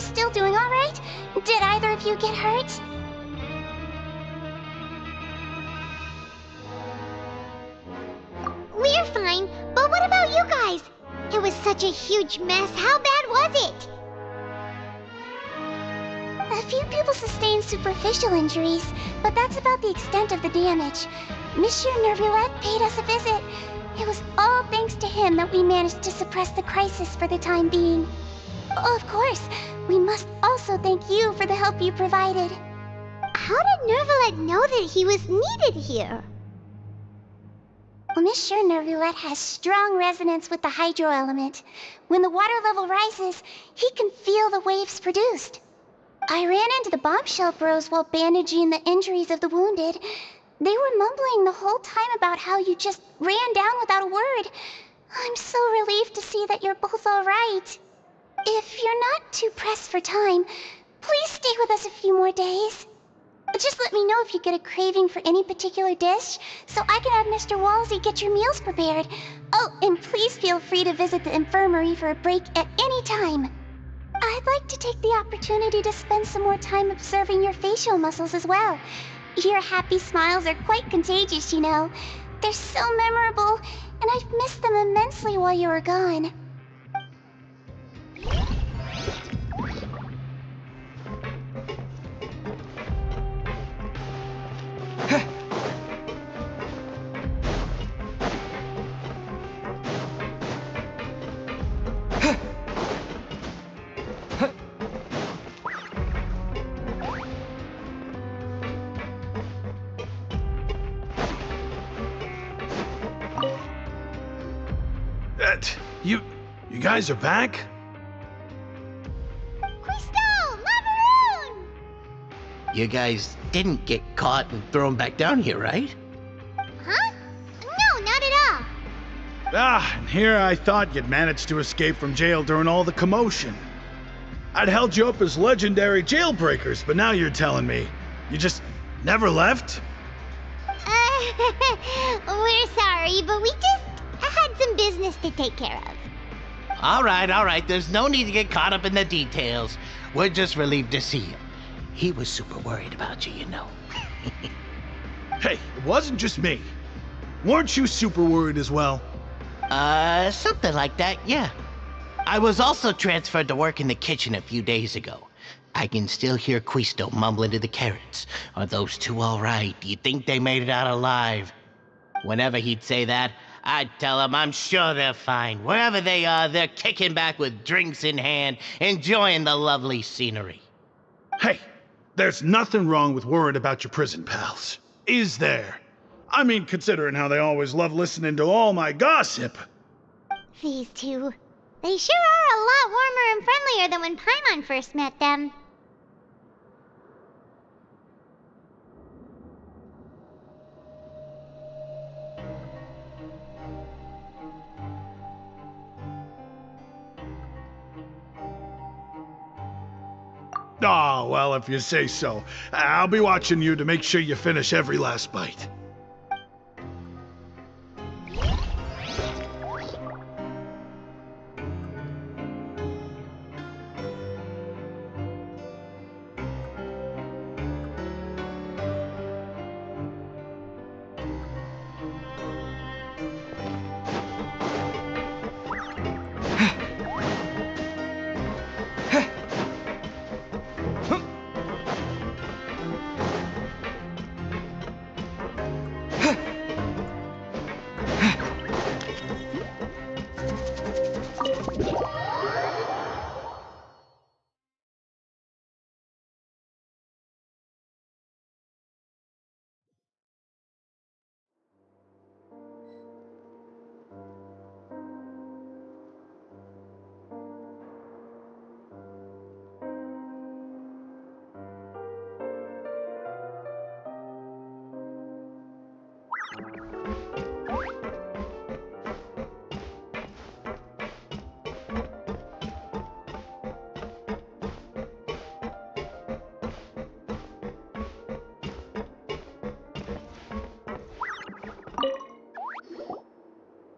still doing all right? Did either of you get hurt? We're fine, but what about you guys? It was such a huge mess. How bad was it? A few people sustained superficial injuries, but that's about the extent of the damage. Monsieur Nervulette paid us a visit. It was all thanks to him that we managed to suppress the crisis for the time being. Of course, we must also thank you for the help you provided. How did Nervulette know that he was needed here? Well, Monsieur Nervulette has strong resonance with the hydro element. When the water level rises, he can feel the waves produced. I ran into the bombshell bros while bandaging the injuries of the wounded. They were mumbling the whole time about how you just ran down without a word. I'm so relieved to see that you're both all right. If you're not too pressed for time, please stay with us a few more days. Just let me know if you get a craving for any particular dish, so I can have Mr. Walsey get your meals prepared. Oh, and please feel free to visit the infirmary for a break at any time. I'd like to take the opportunity to spend some more time observing your facial muscles as well. Your happy smiles are quite contagious, you know. They're so memorable, and I've missed them immensely while you were gone. You guys are back? Crystal! Macaroon! You guys didn't get caught and thrown back down here, right? Huh? No, not at all. And here I thought you'd managed to escape from jail during all the commotion. I'd held you up as legendary jailbreakers, but now you're telling me you just never left? We're sorry, but we just had some business to take care of. All right. There's no need to get caught up in the details. We're just relieved to see you. He was super worried about you, you know. Hey, it wasn't just me. Weren't you super worried as well? Something like that, yeah. I was also transferred to work in the kitchen a few days ago. I can still hear Quisto mumbling to the carrots. Are those two all right? Do you think they made it out alive? Whenever he'd say that, I'd tell him I'm sure they're fine. Wherever they are, they're kicking back with drinks in hand, enjoying the lovely scenery. Hey, there's nothing wrong with worrying about your prison pals. Is there? I mean, considering how they always love listening to all my gossip. These two. They sure are a lot warmer and friendlier than when Paimon first met them. Oh, well, if you say so. I'll be watching you to make sure you finish every last bite.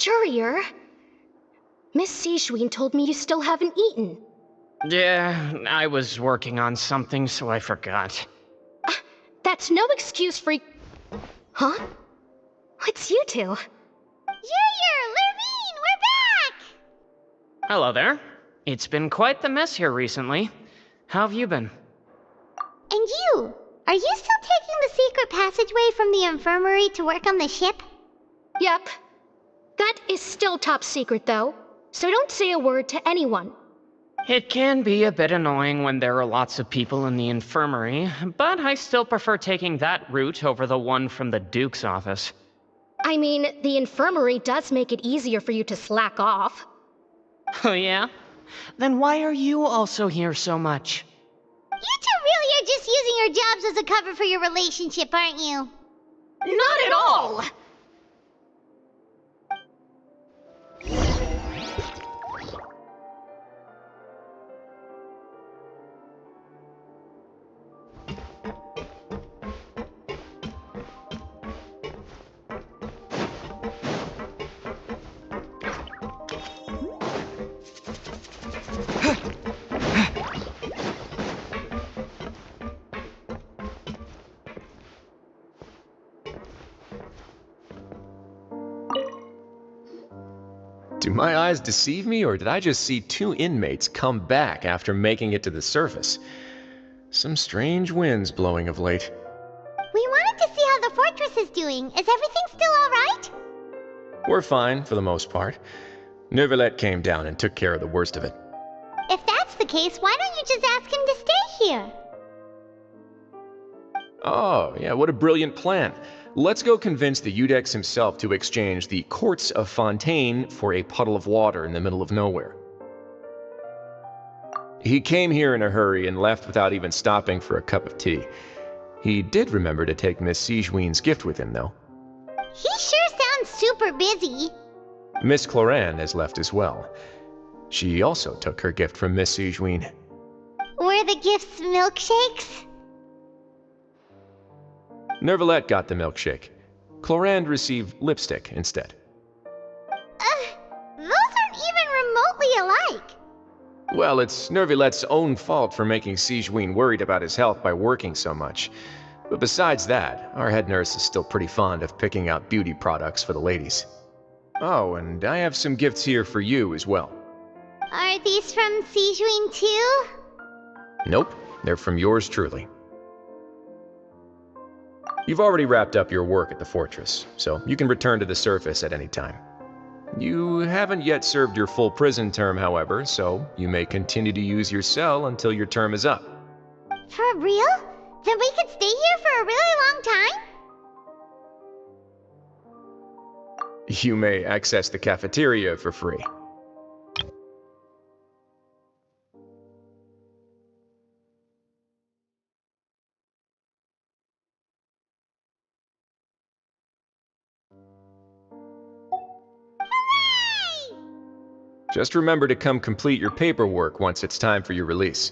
Courier, Miss Sishween told me you still haven't eaten. Yeah, I was working on something, so I forgot. That's no excuse for... Huh? It's you two. Lurvine, we're back! Hello there. It's been quite the mess here recently. How have you been? And you? Are you still taking the secret passageway from the infirmary to work on the ship? Yep. That is still top secret, though, so don't say a word to anyone. It can be a bit annoying when there are lots of people in the infirmary, but I still prefer taking that route over the one from the Duke's office. I mean, the infirmary does make it easier for you to slack off. Oh yeah? Then why are you also here so much? You two really are just using your jobs as a cover for your relationship, aren't you? Not at all! Do my eyes deceive me, or did I just see two inmates come back after making it to the surface? Some strange winds blowing of late. We wanted to see how the fortress is doing. Is everything still alright? We're fine, for the most part. Neuvillette came down and took care of the worst of it. If that's the case, why don't you just ask him to stay here? Oh, yeah, what a brilliant plan. Let's go convince the Udex himself to exchange the courts of Fontaine for a puddle of water in the middle of nowhere. He came here in a hurry and left without even stopping for a cup of tea. He did remember to take Miss Sigewinne's gift with him, though. He sure sounds super busy. Miss Cloran has left as well. She also took her gift from Miss Sigewinne. Were the gifts milkshakes? Neuvillette got the milkshake. Cloran received lipstick instead. Those aren't even remotely alike. Well, it's Neuvillette's own fault for making Sigewinne worried about his health by working so much. But besides that, our head nurse is still pretty fond of picking out beauty products for the ladies. Oh, and I have some gifts here for you as well. Are these from Sigewinne too? Nope, they're from yours truly. You've already wrapped up your work at the fortress, so you can return to the surface at any time. You haven't yet served your full prison term, however, so you may continue to use your cell until your term is up. For real? Then we could stay here for a really long time? You may access the cafeteria for free. Just remember to come complete your paperwork once it's time for your release.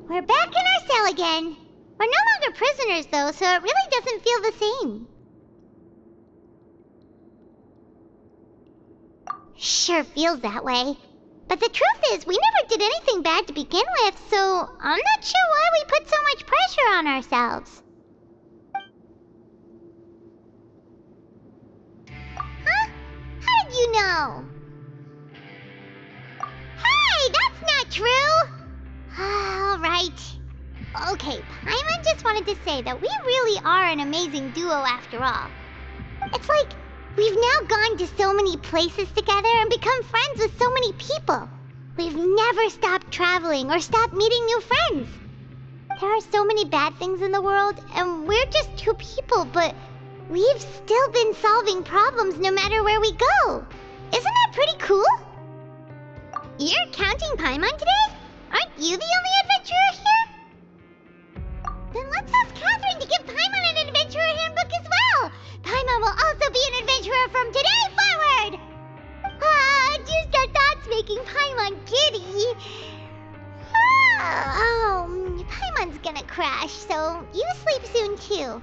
We're back in our cell again. We're no longer prisoners, though, so it really doesn't feel the same. Sure feels that way. But the truth is, we never did anything bad to begin with, so I'm not sure why we put so much pressure on ourselves. Huh? How did you know? Hey, that's not true! All right. Okay, Paimon just wanted to say that we really are an amazing duo after all. It's like we've now gone to so many places together and become friends with so many people. We've never stopped traveling or stopped meeting new friends. There are so many bad things in the world, and we're just two people, but we've still been solving problems no matter where we go. Isn't that pretty cool? You're counting Paimon today? Aren't you the only adventurer here? Then let's ask Catherine to give Paimon an adventurer handbook as well. Paimon will also be an adventurer from today forward. Just our thoughts making Paimon giddy. Paimon's gonna crash, so you sleep soon too.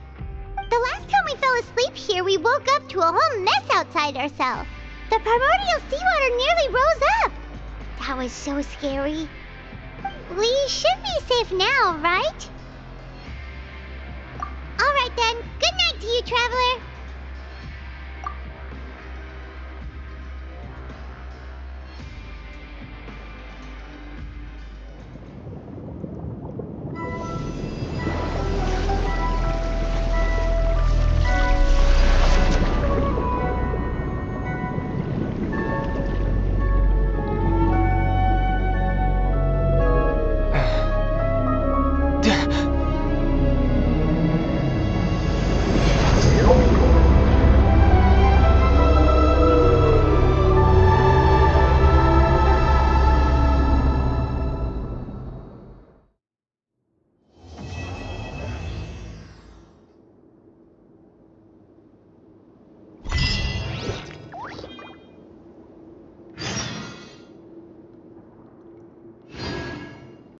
The last time we fell asleep here, we woke up to a whole mess outside our cell. The primordial seawater nearly rose up. That was so scary. We should be safe now, right? All right then. Good night to you, Traveler.